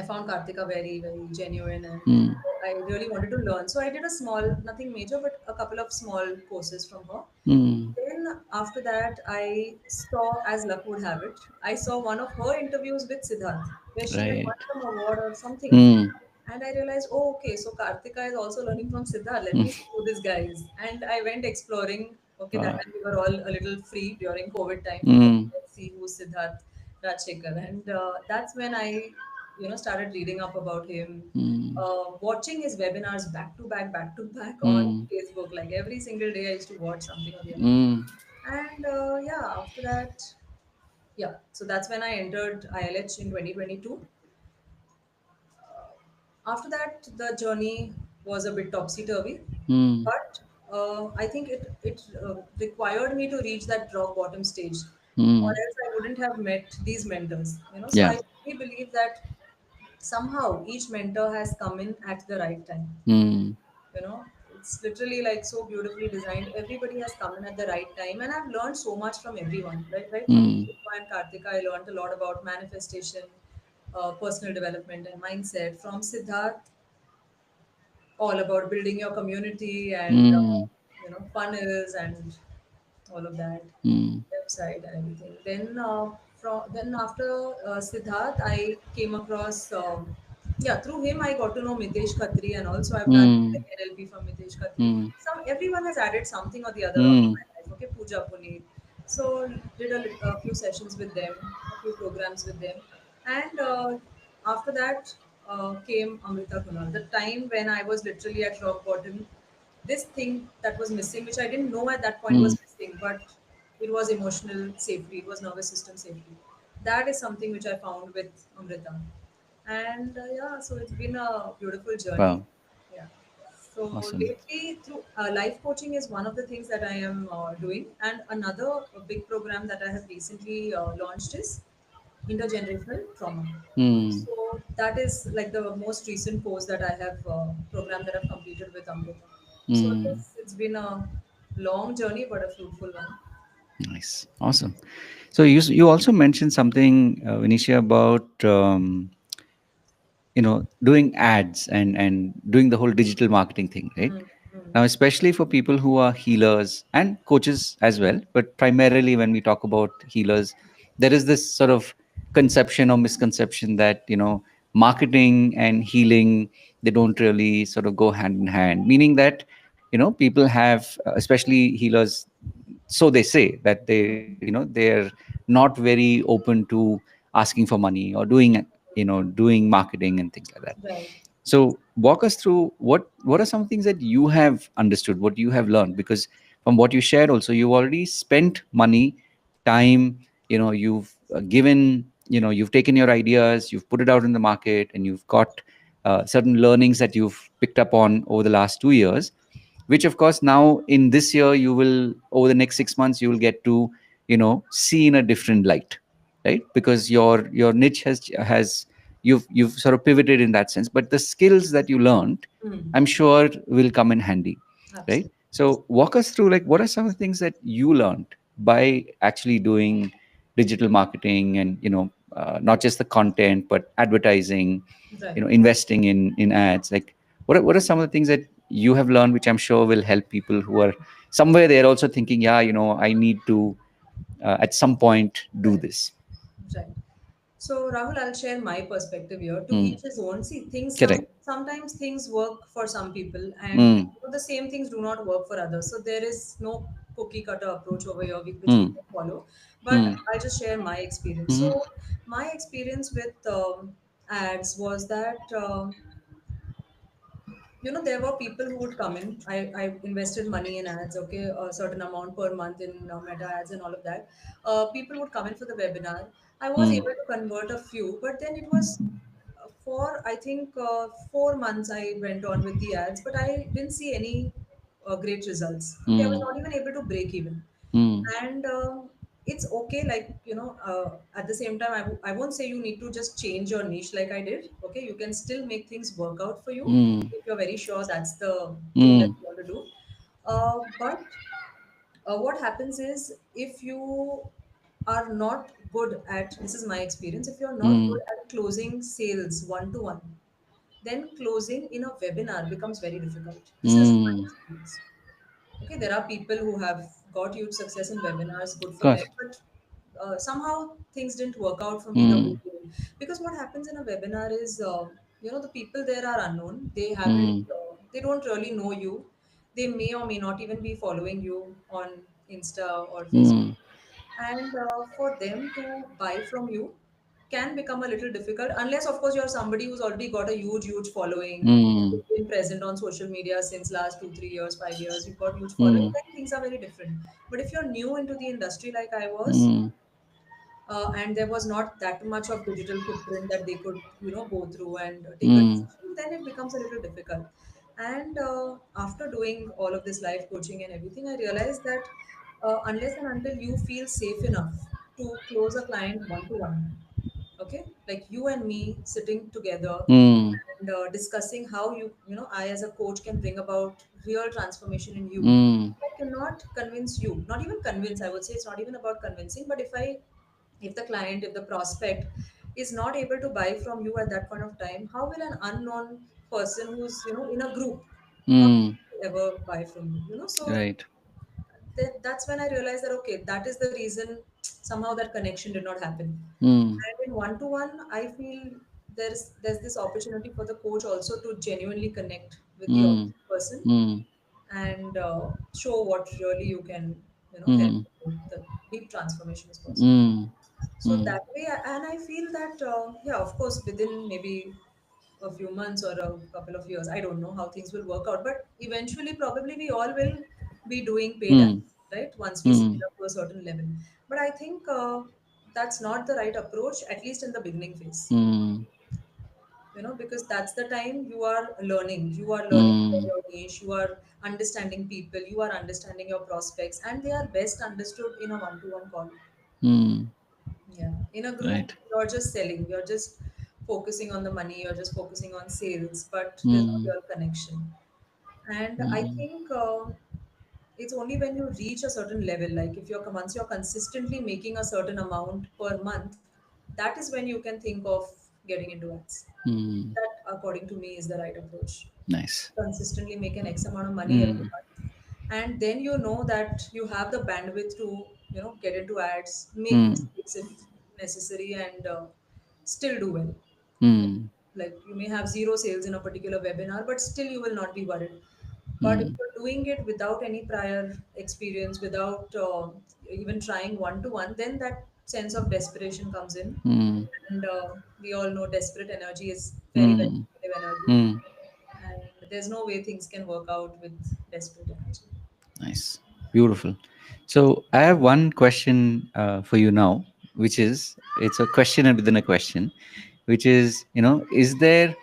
I found Kartika very, very genuine, and Mm. I really wanted to learn. So I did a small, nothing major, but a couple of small courses from her. Mm. Then after that, I saw, as luck would have it, I saw one of her interviews with Siddharth, where she had won Right. some award or something. Mm. And I realized, oh, okay, so Kartika is also learning from Siddharth. Let Mm. me see who this guy is. And I went exploring. Okay, that Wow. time we were all a little free during COVID time. Okay, Mm. let's see who's Siddharth Rajshekar. And that's when I, started reading up about him, Mm. watching his webinars back to back on Mm. Facebook. Like every single day, I used to watch something or the other. Mm. And yeah, after that, yeah, so that's when I entered ILH in 2022. After that, the journey was a bit topsy turvy, Mm. but I think it required me to reach that rock bottom stage, or Mm. else I wouldn't have met these mentors. So Yeah. I really believe that somehow each mentor has come in at the right time. Mm. you know it's literally like so beautifully designed. Everybody has come in at the right time, and I've learned so much from everyone, right from Mm. Shilpa and Kartika. I learned a lot about manifestation, personal development and mindset. From Siddharth, all about building your community and Mm. funnels and all of that, Mm. website and everything. Then after Siddharth, I came across yeah, through him I got to know Mitesh Khatri, and also I've done Mm. like NLP from Mitesh Khatri. Mm. Everyone has added something or the other onto Mm. my life. Okay, Pooja Puneet. So did a few sessions with them, a few programs with them, and after that came Amrita Kunal. The time when I was literally at rock bottom, this thing that was missing, which I didn't know at that point Mm. was missing, but it was emotional safety, it was nervous system safety. That is something which I found with Amrita. And yeah, so it's been a beautiful journey. Wow. Yeah. So Awesome. lately, through life coaching is one of the things that I am doing, and another big program that I have recently launched is intergenerational trauma. Mm. So that is like the most recent course that I have program that I've completed with Amrita. So Mm. yes, it's been a long journey but a fruitful one. Nice. Awesome. So you also mentioned something, Venetia, about doing ads and doing the whole digital marketing thing, right? Mm, mm, Now, especially for people who are healers and coaches as well, but primarily when we talk about healers, there is this sort of conception or misconception that marketing and healing, they don't really sort of go hand in hand, meaning that people have, especially healers, so they say that they're not very open to asking for money or doing marketing and things like that. Right. So walk us through what are some things that you have understood, what you have learned, because from what you shared also, you've already spent money, time, you've given, you've taken your ideas, you've put it out in the market, and you've got certain learnings that you've picked up on over the last 2 years, which of course now in this year, you will, over the next 6 months, you will get to see in a different light, right? Because your niche has you've sort of pivoted in that sense, but the skills that you learned, Hmm. I'm sure, will come in handy, right? Absolutely. So walk us through, like, what are some of the things that you learned by actually doing digital marketing, and not just the content but advertising, Right. investing in ads. Like, what are some of the things that you have learned, which I'm sure will help people who are somewhere they're also thinking, yeah, I need to at some point do Right. this. Right. So Rahul, I'll share my perspective here. To Mm. each his own. See, things Correct. sometimes things work for some people, and Mm. the same things do not work for others. So there is no cookie cutter approach over here which we Mm. can follow. But Mm. I'll just share my experience. Mm. So my experience with ads was that. There were people who would come in. I invested money in ads, okay, a certain amount per month in meta ads and all of that. People would come in for the webinar. I was Mm. able to convert a few, but then it was for, I think, 4 months I went on with the ads, but I didn't see any great results. Okay, I was Mm. not even able to break even. Mm. And it's okay, like, at the same time, I won't say you need to just change your niche like I did. Okay, you can still make things work out for you Mm. if you're very sure that's the thing that Mm. you want to do. But what happens is, if you are not good at, this is my experience, if you're not Mm. good at closing sales one to one, then closing in a webinar becomes very difficult. This is my Mm. experience. Okay, there are people who have got huge success in webinars, good for them, Correct. but somehow things didn't work out for me the way Mm. they did. Because what happens in a webinar is, the people there are unknown. They haven't, Mm. they don't really know you. They may or may not even be following you on Insta or Facebook. Mm. And for them to buy from you can become a little difficult, unless of course you're somebody who's already got a huge following. Mm. You've been present on social media since last 2 3 years, 5 years, you've got huge following, Mm. then things are very different. But if you're new into the industry like I was, Mm. and there was not that much of digital footprint that they could go through and take a Mm. decision, then it becomes a little difficult. And after doing all of this life coaching and everything, I realized that unless and until you feel safe enough to close a client one to one, okay, like you and me sitting together Mm. and discussing how I as a coach can bring about real transformation in you. Mm. I cannot convince you, not even convince, I would say it's not even about convincing, but if the client, if the prospect is not able to buy from you at that point of time, how will an unknown person who's in a group, how Mm. will they ever buy from you, so Right. that's when I realized that, okay, that is the reason somehow that connection did not happen. Mm. And in one to one, I feel there's this opportunity for the coach also to genuinely connect with the Mm. person Mm. and show what really you can help Mm. with. The deep transformation is possible. Mm. So Mm. that way, and I feel that yeah, of course, within maybe a few months or a couple of years, I don't know how things will work out, but eventually, probably we all will be doing paid Mm. ads, right? Once we Mm. scale up to a certain level. But I think that's not the right approach, at least in the beginning phase. Mm. Because that's the time you are learning for Mm. your niche, you are understanding people, you are understanding your prospects, and they are best understood in a one-to-one call. Mm. Yeah, in a group, Right. you're just selling, you're just focusing on the money, you're just focusing on sales, but there's no Mm. real connection. And I Mm. think it's only when you reach a certain level, like if you're once you're consistently making a certain amount per month, that is when you can think of getting into ads. Mm. That, according to me, is the right approach. Nice. Consistently make an X amount of money every Mm. month, and then you know that you have the bandwidth to get into ads, make Mm. mistakes if necessary and still do well. Mm. Like you may have zero sales in a particular webinar, but still you will not be worried. But if Mm. you're doing it without any prior experience, without even trying one to one, then that sense of desperation comes in. Mm. And we all know desperate energy is very, very Mm. negative energy. Mm. And there's no way things can work out with desperate energy. Nice. Beautiful. So I have one question for you now, which is it's a question within a question, which is, is there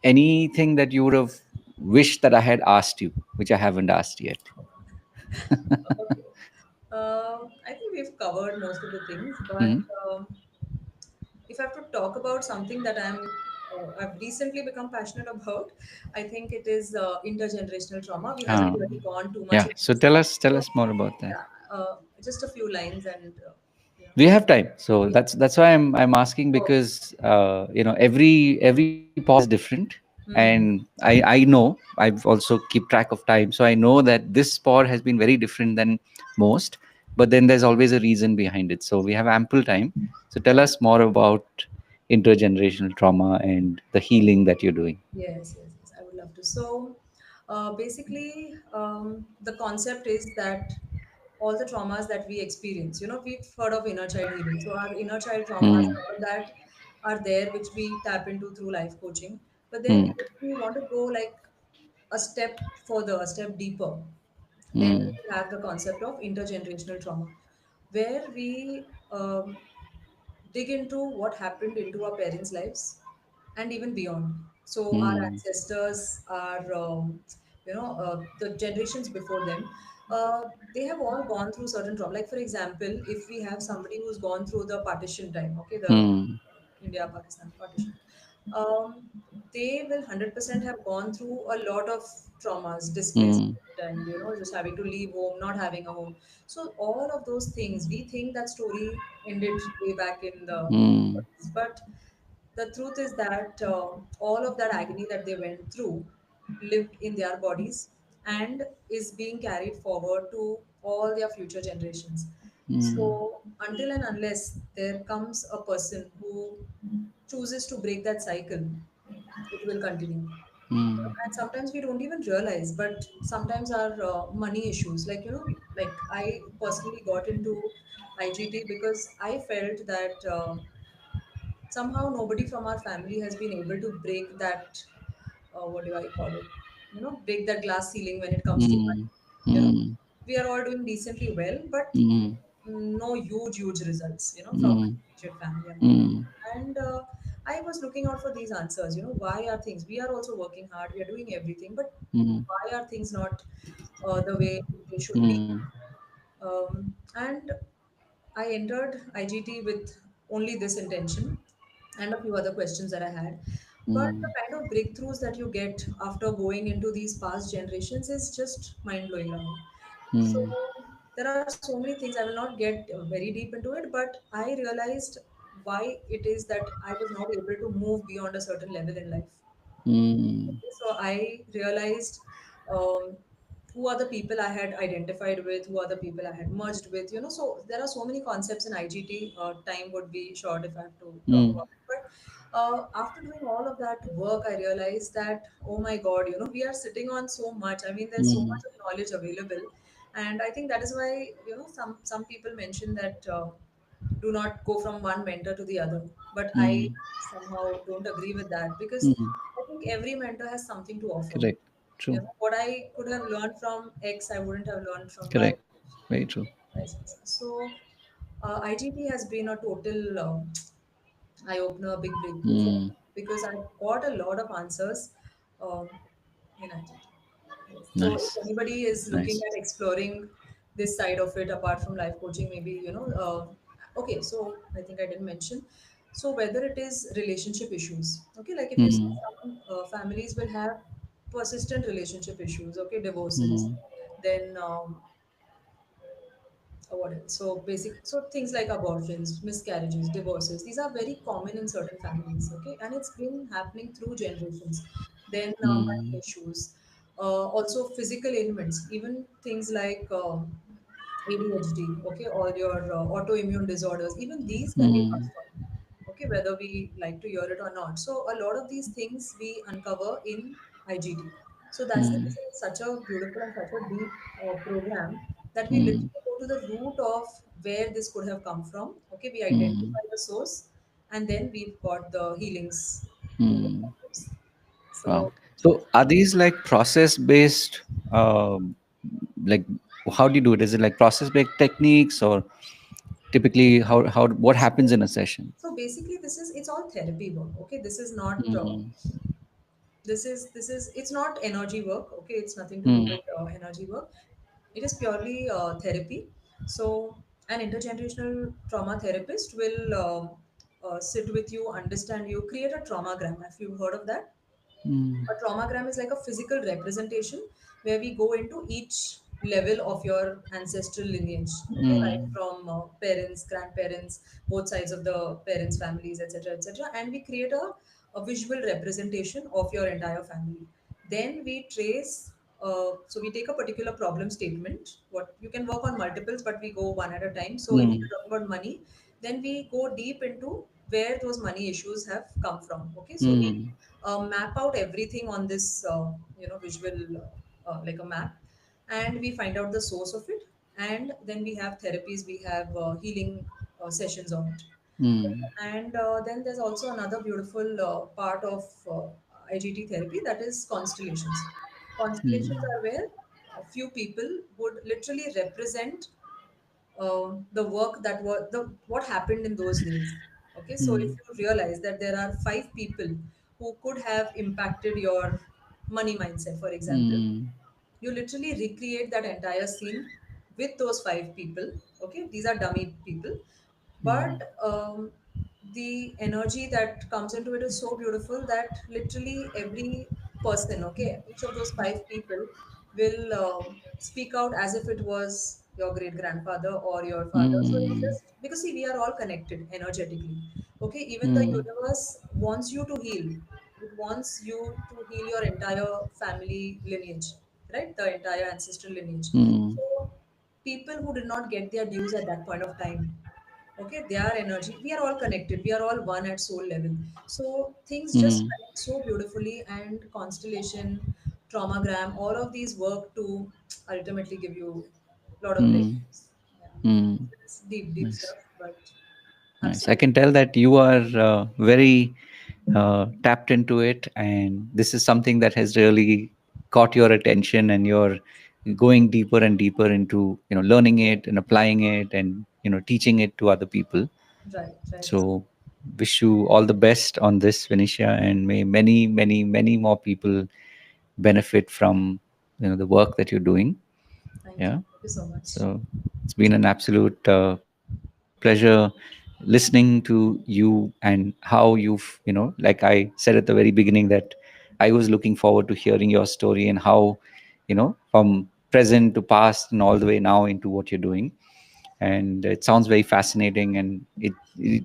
anything that you would have wished that I had asked you, which I haven't asked yet? Okay. I think we've covered most of the things, but Hmm. if I have to talk about something that I've recently become passionate about, I think it is intergenerational trauma. We haven't really gone too much Yeah. into So this. tell So, us more about that. yeah, just a few lines and We have time, so yeah. that's why I'm asking, Okay. because every pause is different, Hmm. and I know I've also keep track of time, so I know that this sport has been very different than most, but then there's always a reason behind it, so we have ample time. So tell us more about intergenerational trauma and the healing that you're doing. Yes, yes, yes. I would love to. So, basically, the concept is that all the traumas that we experience, we've heard of inner child healing. So, our inner child traumas, Hmm. all that are there, which we tap into through life coaching. But then, Hmm. if we want to go like a step further, a step deeper, then Hmm. we have the concept of intergenerational trauma, where we dig into what happened into our parents' lives and even beyond. So our Hmm. ancestors, our the generations before them, they have all gone through certain trauma. Like for example, if we have somebody who's gone through the partition time, okay, the Hmm. India Pakistan partition, um, they will 100% have gone through a lot of traumas, Hmm. displacement, and just having to leave home, not having a home. So all of those things, we think that story ended way back in the Hmm. 40s, but the truth is that all of that agony that they went through lived in their bodies and is being carried forward to all their future generations. Hmm. So until and unless there comes a person who chooses to break that cycle, it will continue. Hmm. And sometimes we don't even realize, but sometimes our money issues, like like I personally got into IGT because I felt that somehow nobody from our family has been able to break that, what do I call it, break that glass ceiling when it comes to money. Hmm. you know Hmm. we are all doing decently well, but Hmm. no huge results, from our Hmm. immediate family and all. Hmm. And I was looking out for these answers. Why are things, we are also working hard, we are doing everything, but Hmm. why are things not the way they should be? Hmm. And I entered IGT with only this intention and a few other questions that I had. But the Hmm. kind of breakthroughs that you get after going into these past generations is just mind blowing, Rahul. So Hmm. there are so many things. I will not get very deep into it, but I realized why it is that I was not able to move beyond a certain level in life. Hmm. Okay, so I realized um, who are the people I had identified with, who are the people I had merged with. So there are so many concepts in IGT. Time would be short if I have to talk Hmm. about it. But after doing all of that work, I realized that, oh my God, we are sitting on so much. I mean, there's so Hmm. much of knowledge available. And I think that is why, some people mention that do not go from one mentor to the other. But I Hmm. somehow don't agree with that because Hmm. I think every mentor has something to offer. Correct. True. What I could have learned from X, I wouldn't have learned from Y, Correct. Very true. vice versa. So, IGT has been a total eye opener, a big breakthrough for Hmm. me because I got a lot of answers um, in IGT. Yes. So if Nice. anybody is looking Nice. at exploring this side of it apart from life coaching, maybe okay. So I think I didn't mention. So whether it is relationship issues, okay, like if you see Hmm. some families will have persistent relationship issues, okay, divorces, Hmm. then what else? So so things like abortions, miscarriages, divorces, these are very common in certain families, okay, and it's been happening through generations. Then Hmm. money issues, also physical ailments, even things like ADHD, okay, all your autoimmune disorders, even these can be Mm, touched on, okay, whether we like to hear it or not. So a lot of these things we uncover in IGT. So that's the mm, reason it's such a beautiful and such a deep program that we mm, literally go to the root of where this could have come from. Okay, we mm, identify the source, and then we've got the healings to work mm. on those. Wow. So So are these like process based? Like, how do you do it? Is it like process based techniques, or typically how what happens in a session? so basically, this is it's all therapy work. Okay, this is not. Mm, This is it's not energy work. Okay, it's nothing to do mm, with energy work. It is purely therapy. So an intergenerational trauma therapist will sit with you, understand you, create a traumagram. Have you heard of that? mm, A traumagram is like a physical representation where we go into each level of your ancestral lineage. Okay, right mm, from parents, grandparents, both sides of the parents' families, etc., etc., and we create a visual representation of your entire family. Then we trace. So we take a particular problem statement. What you can work on multiples, but we go one at a time. So if mm, you're talking about money, then we go deep into where those money issues have come from. Okay, so we mm, map out everything on this visual like a map, and we find out the source of it, and then we have therapies, we have healing sessions on it. mm, And then there's also another beautiful part of IGT therapy, that is constellations. Constellations mm, are where a few people would literally represent the work that was the what happened in those days. Okay, so if mm, you realize that there are five people who could have impacted your money mindset, for example, mm, you literally recreate that entire scene with those five people. Okay, these are dummy people, mm, but the energy that comes into it is so beautiful that literally every person, okay, each of those five people will speak out as if it was your great grandfather or your father. So it's mm, just because, see, we are all connected energetically. Okay, even the mm, universe wants you to heal. It wants you to heal your entire family lineage, right? The entire ancestral lineage. mm, So people who did not get their dues at that point of time, okay, their energy, we are all connected, we are all one at soul level. So things just mm, connect so beautifully, and constellation, traumagram, all of these work to ultimately give you a lot of mm, breakthroughs. Yeah, mm. it's deep deep Nice. stuff, but Nice. I absolutely. can tell that you are very tapped into it, and this is something that has really caught your attention, and you're going deeper and deeper into learning it and applying it, and teaching it to other people. Right, right. So, wish you all the best on this, Venetia, and may many, many, many more people benefit from the work that you're doing. Yeah. Thank you so much. So it's been an absolute pleasure listening to you and how like I said at the very beginning, that I was looking forward to hearing your story and how, from present to past and all the way now into what you're doing. And it sounds very fascinating, and it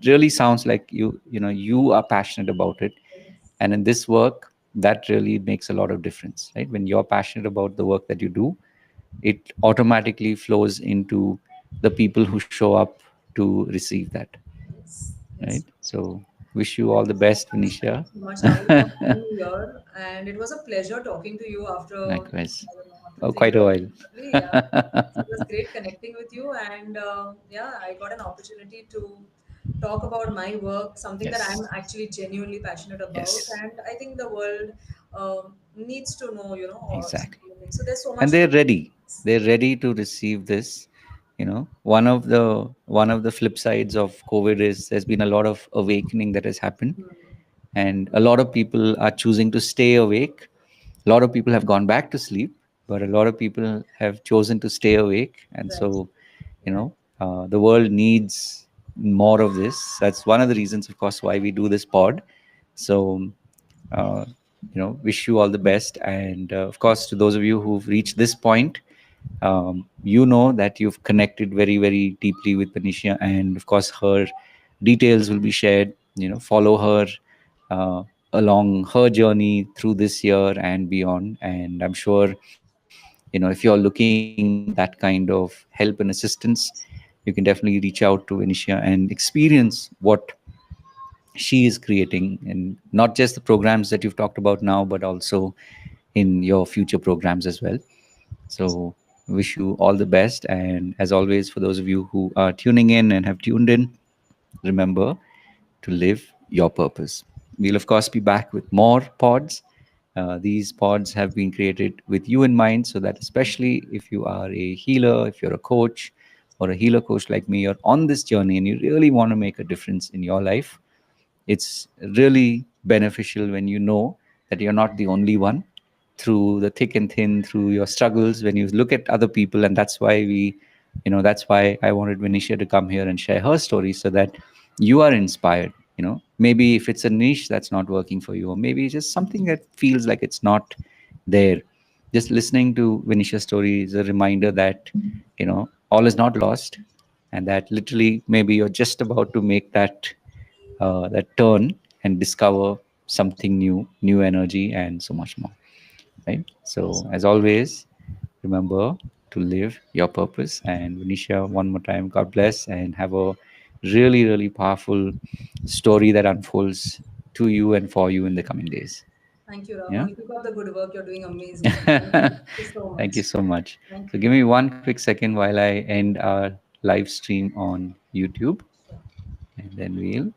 really sounds like you are passionate about it. Yes, And in this work, that really makes a lot of difference, right? When you're passionate about the work that you do, it automatically flows into the people who show up to receive that, yes, right? yes. So wish you all Thank the you so best, much. Thank Venetia. you so much, Rahul, for having me here. And it was a pleasure talking to you after, Likewise. I don't know, after Oh, 3 quite a years, while. probably. Yeah. So it was great connecting with you. And yeah, I got an opportunity to talk about my work, something that I'm Yes, actually genuinely passionate about. yes, And I think the world needs to know, exactly. similar things. So there's so And much. they're ready to receive this. One of the flip sides of COVID is there's been a lot of awakening that has happened, and a lot of people are choosing to stay awake. A lot of people have gone back to sleep, but a lot of people have chosen to stay awake. And Right, so right. the world needs more of this. That's one of the reasons, of course, why we do this pod. So uh, wish you all the best. And of course, to those of you who've reached this point, that you've connected very, very deeply with Panisha, and of course her details will be shared. Follow her uh, along her journey through this year and beyond, and I'm sure If you're looking for that kind of help and assistance, you can definitely reach out to Venetia and experience what she is creating, and not just the programs that you've talked about now, but also in your future programs as well. So wish you all the best, and as always, for those of you who are tuning in and have tuned in, remember to live your purpose. We'll, of course, be back with more pods. These pods have been created with you in mind, so that especially if you are a healer, if you're a coach or a healer coach like me, you're on this journey and you really want to make a difference in your life, it's really beneficial when you know that you're not the only one through the thick and thin, through your struggles, when you look at other people. And that's why that's why I wanted Venetia to come here and share her story, so that you are inspired. Maybe if it's a niche that's not working for you, or maybe it's just something that feels like it's not there, just listening to Venetia's story is a reminder that all is not lost, and that literally maybe you're just about to make that turn and discover something new energy, and so much more. Right. So, as always, remember to live your purpose. And Venetia, one more time, God bless, and have a really, really powerful story that unfolds to you and for you in the coming days. Thank you, Yeah. Rahul. Keep up the good work. You're doing amazing. Thank you so Thank much. you so much. Thank So, you. give me one quick second while I end our live stream on YouTube, Sure. and then we'll